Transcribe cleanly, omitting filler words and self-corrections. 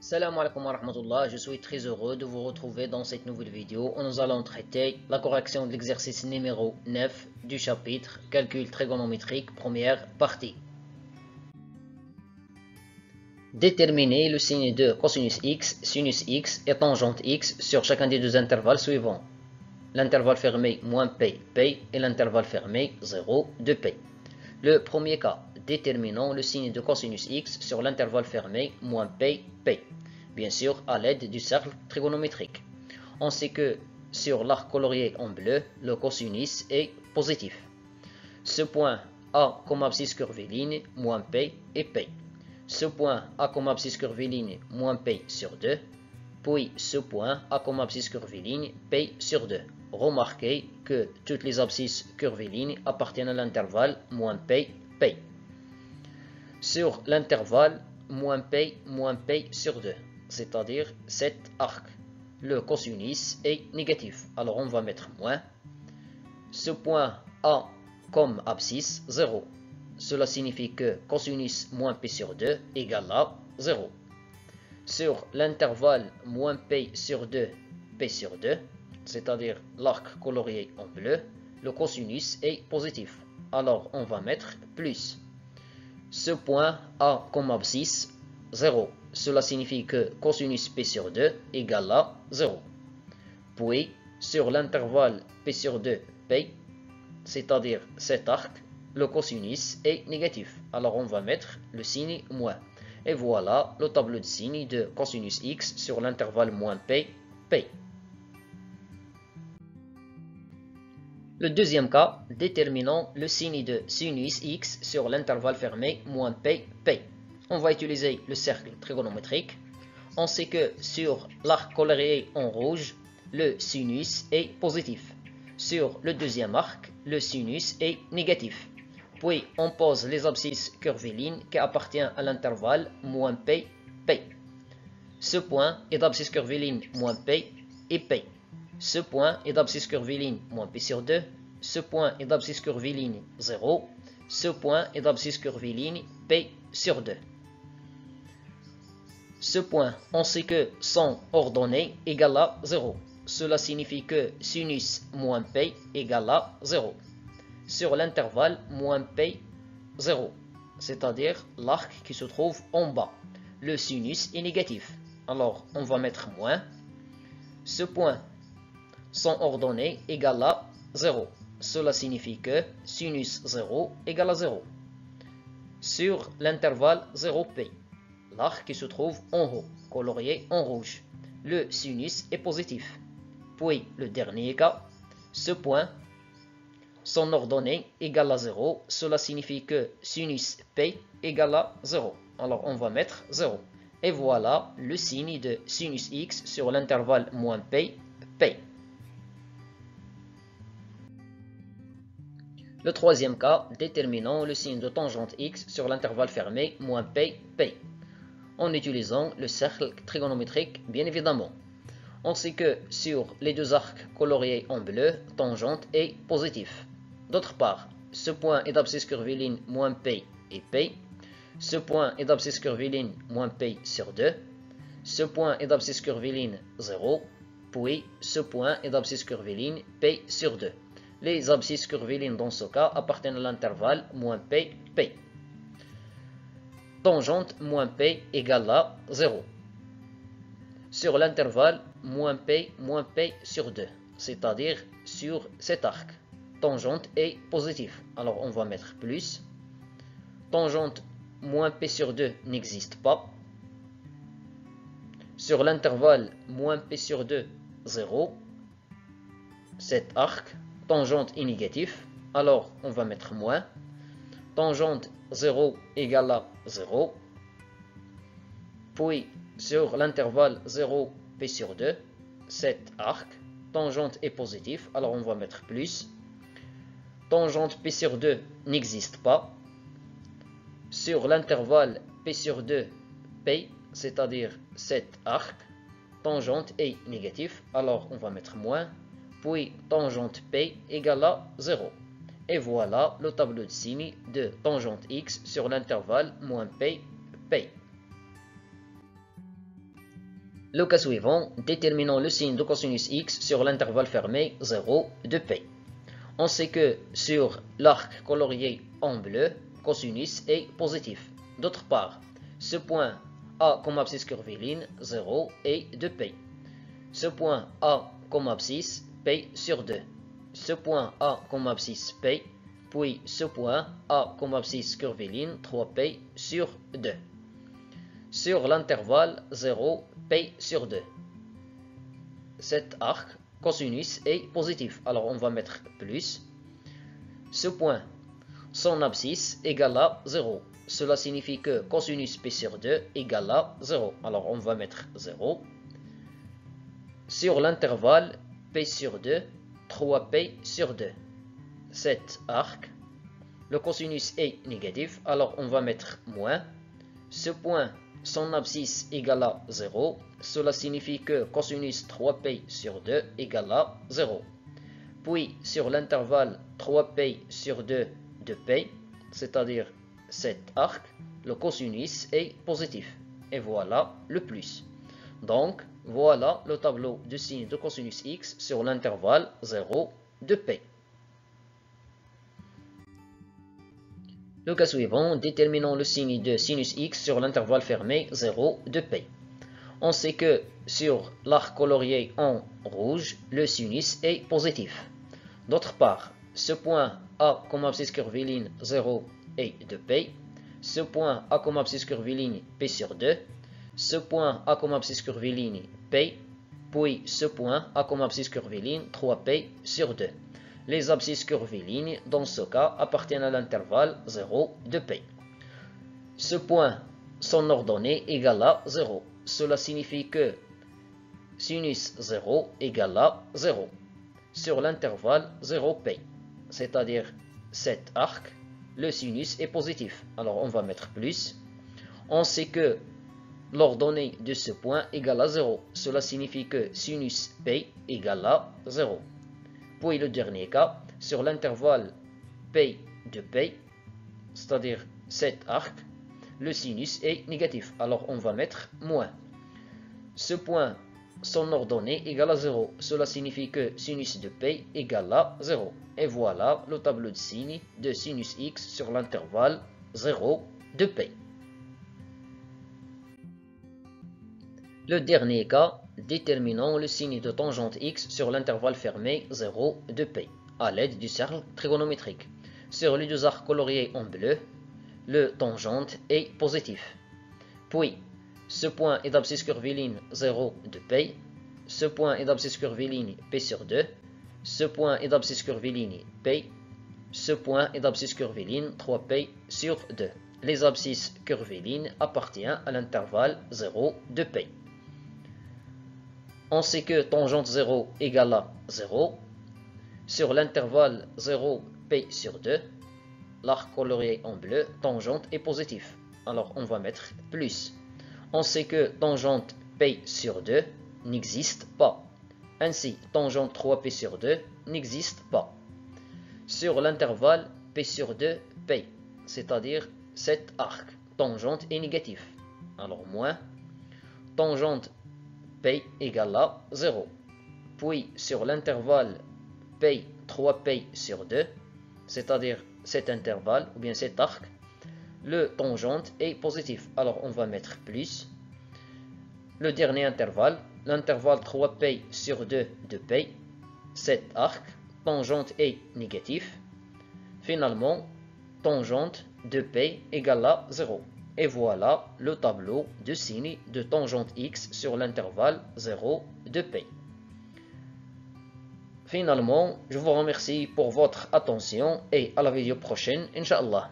Salam alaikum wa rahmatullah, je suis très heureux de vous retrouver dans cette nouvelle vidéo où nous allons traiter la correction de l'exercice numéro 9 du chapitre Calcul trigonométrique, première partie. Déterminer le signe de cosinus x, sinus x et tangente x sur chacun des deux intervalles suivants. L'intervalle fermé moins p, p et l'intervalle fermé 0, 2p. Le premier cas, déterminons le signe de cosinus x sur l'intervalle fermé moins p, p. Bien sûr, à l'aide du cercle trigonométrique. On sait que sur l'arc colorié en bleu, le cosinus est positif. Ce point a comme abscisse curviligne moins p et p. Ce point a comme abscisse curviligne moins p sur 2. Puis ce point a comme abscisse curviligne p sur 2. Remarquez que toutes les abscisses curvilignes appartiennent à l'intervalle moins p, p. Sur l'intervalle moins p sur 2, c'est-à-dire cet arc, le cosinus est négatif. Alors on va mettre moins. Ce point a comme abscisse 0. Cela signifie que cosinus moins p sur 2 égale à 0. Sur l'intervalle moins p sur 2, p sur 2, c'est-à-dire l'arc colorié en bleu, le cosinus est positif. Alors on va mettre plus. Ce point a comme abscisse 0. Cela signifie que cosinus p sur 2 égale à 0. Puis sur l'intervalle p sur 2, p, c'est-à-dire cet arc, le cosinus est négatif. Alors on va mettre le signe moins. Et voilà le tableau de signes de cosinus x sur l'intervalle moins p, p. Le deuxième cas, déterminons le signe de sinus x sur l'intervalle fermé moins p, p. On va utiliser le cercle trigonométrique. On sait que sur l'arc colorié en rouge, le sinus est positif. Sur le deuxième arc, le sinus est négatif. Puis on pose les abscisses curvilignes qui appartiennent à l'intervalle moins p, p. Ce point est d'abscisse curviligne moins p et p. Ce point est d'abscisse curviligne moins p sur 2. Ce point est d'abscisse curviligne 0. Ce point est d'abscisse curviligne p sur 2. Ce point, on sait que son ordonnée égale à 0. Cela signifie que sinus moins p égale à 0. Sur l'intervalle moins p 0, c'est-à-dire l'arc qui se trouve en bas. Le sinus est négatif. Alors on va mettre moins. Ce point, son ordonnée égale à 0. Cela signifie que sinus 0 égale à 0. Sur l'intervalle 0p, l'arc qui se trouve en haut, colorié en rouge, le sinus est positif. Puis le dernier cas, ce point, son ordonnée égale à 0. Cela signifie que sinus p égale à 0. Alors on va mettre 0. Et voilà le signe de sinus x sur l'intervalle moins p, p. Le troisième cas, déterminons le signe de tangente x sur l'intervalle fermé moins p, p. En utilisant le cercle trigonométrique, bien évidemment. On sait que sur les deux arcs coloriés en bleu, tangente est positif. D'autre part, ce point est d'abscisse curviligne moins p et p. Ce point est d'abscisse curviligne moins p sur 2. Ce point est d'abscisse curviligne 0. Puis ce point est d'abscisse curviligne p sur 2. Les abscisses curvilignes dans ce cas appartiennent à l'intervalle moins p, p. Tangente moins p égale à 0. Sur l'intervalle moins p sur 2, c'est-à-dire sur cet arc, tangente est positif. Alors on va mettre plus. Tangente moins p sur 2 n'existe pas. Sur l'intervalle moins p sur 2, 0. Cet arc, tangente est négatif. Alors on va mettre moins. Tangente 0 égale à 0. Puis sur l'intervalle 0 p sur 2, cet arc, tangente est positif, alors on va mettre plus. Tangente p sur 2 n'existe pas. Sur l'intervalle p sur 2, p, c'est-à-dire cet arc, tangente est négatif, alors on va mettre moins. Puis tangente p égale à 0. Et voilà le tableau de signes de tangente x sur l'intervalle moins p, p. Le cas suivant, déterminons le signe de cosinus x sur l'intervalle fermé 0 de P. On sait que sur l'arc colorié en bleu, cosinus est positif. D'autre part, ce point a comme abscisse curviligne 0 et de P. Ce point a comme abscisse P sur 2. Ce point a comme abscisse P, puis ce point a comme abscisse curviligne 3P sur 2. Sur l'intervalle 0, P sur 2. Cet arc cosinus est positif, alors on va mettre plus. Ce point, son abscisse égale à 0. Cela signifie que cosinus P sur 2 égale à 0. Alors on va mettre 0. Sur l'intervalle P sur 2, 3P sur 2. Cet arc, le cosinus est négatif, alors on va mettre moins. Ce point, son abscisse égale à 0. Cela signifie que cosinus 3P sur 2 égale à 0. Puis sur l'intervalle 3P sur 2 de P, c'est-à-dire cet arc, le cosinus est positif. Et voilà le plus. Donc, voilà le tableau de signe de cosinus x sur l'intervalle 0 de P. Le cas suivant, déterminons le signe de sinus x sur l'intervalle fermé 0 de P. On sait que sur l'arc colorié en rouge, le sinus est positif. D'autre part, ce point a comme abscisse curviligne 0 et de P. Ce point a comme abscisse curviligne P sur 2. Ce point a comme abscisse curviligne P. Puis ce point a comme abscisse curviligne 3P sur 2. Les abscisses curvilignes, dans ce cas, appartiennent à l'intervalle 0 de P. Ce point, son ordonnée égale à 0. Cela signifie que sinus 0 égale à 0 sur l'intervalle 0P. C'est-à-dire cet arc, le sinus est positif. Alors on va mettre plus. On sait que l'ordonnée de ce point égale à 0. Cela signifie que sinus P égale à 0. Puis le dernier cas, sur l'intervalle P de P, c'est-à-dire cet arc, le sinus est négatif. Alors on va mettre moins. Ce point, son ordonnée égale à 0. Cela signifie que sinus de P égale à 0. Et voilà le tableau de signes de sinus x sur l'intervalle 0 de P. Le dernier cas, déterminons le signe de tangente x sur l'intervalle fermé 0 de P à l'aide du cercle trigonométrique. Sur les deux arcs coloriés en bleu, le tangente est positif. Puis, ce point est d'abscisse curviligne 0 de P. Ce point est d'abscisse curviligne P sur 2. Ce point est d'abscisse curviligne P. Ce point est d'abscisse curviligne 3P sur 2. Les abscisses curvilignes appartiennent à l'intervalle 0 de P. On sait que tangente 0 égale à 0. Sur l'intervalle 0P sur 2, l'arc colorié en bleu, tangente est positif. Alors on va mettre plus. On sait que tangente P sur 2 n'existe pas. Ainsi, tangente 3P sur 2 n'existe pas. Sur l'intervalle P sur 2, P, c'est-à-dire cet arc, tangente est négatif. Alors moins, tangente P égale à 0. Puis sur l'intervalle P 3P sur 2, c'est-à-dire cet intervalle ou bien cet arc, le tangente est positif. Alors on va mettre plus. Le dernier intervalle, l'intervalle 3P sur 2 de P, cet arc, tangente est négatif. Finalement, tangente de P égale à 0. Et voilà le tableau de signe de tangente x sur l'intervalle 0 de P. Finalement, je vous remercie pour votre attention et à la vidéo prochaine, Inch'Allah.